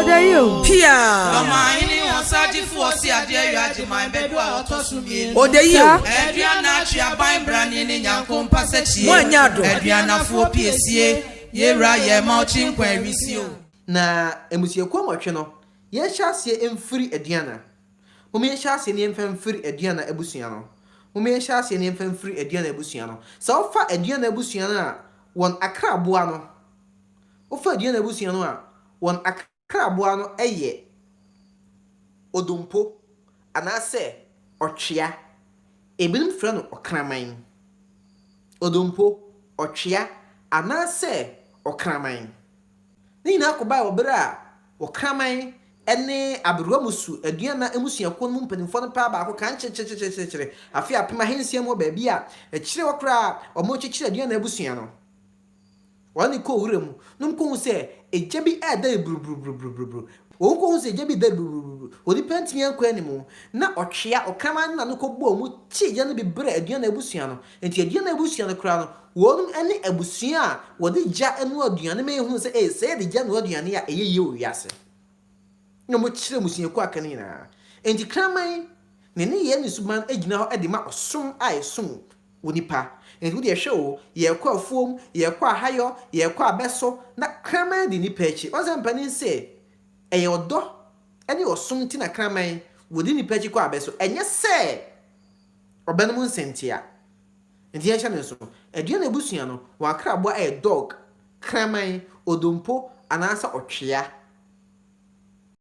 Odeyo. Pia. Dormaahene onsaji fu osi ade awiaje man bedu a otosumie. Odeyo. Aduana twa ban brani ni nyanko mpasechi. Mwanyado. Aduana fu opiesie. Yera ye mauchi nkwa wisio. Na emusiekwa mwatwe no. Ye hyasie emfiri Aduana. Mumie hyasie ne emfiri Aduana abusua no. Mumie hyasie ne emfiri Aduana abusua no. Sa ofa Aduana abusua no a won akraboa no. Ofa Aduana abusua no a won akraboa no eye odompo anase otwea ebinim frɛ no okraman odompo otwea anase okraman ni na akoba obere a okraman ene aberuwa musu Aduana emusuako no mpanimfo no pa ba ko kan kyekyekyekyekyere afi apema hensia mo ba bia ekyire wakra omo kyekire Aduana abusua no wani ko wuremu num ko hu se ejebi eda brubrubrubru wo ko hu se ejebi da brubru odi pantimi akwa animu na otwea okraman na no ko bo mu kyeye no bibre Aduana abusua no enti Aduana abusua no kra no wonum ene abusua a wodi gya enu aduane me hu se se de gya no aduane a eyeye owiase no mo kyire musuye ko akane na enti kraman ne ne ye ni suman agina ho ede ma osom a esom wonipa enti wodi ehwe o ye kwa afuom ye kwa hayo ye kwa abeso na kraman de nipa echi oza mpanin se eye odo ene osom ti na kraman wodi nipa echi kwa abeso enye se obanum nsentia enti ye hye so Aduana abusua no wa krabo a dog kraman odompo anasa otwea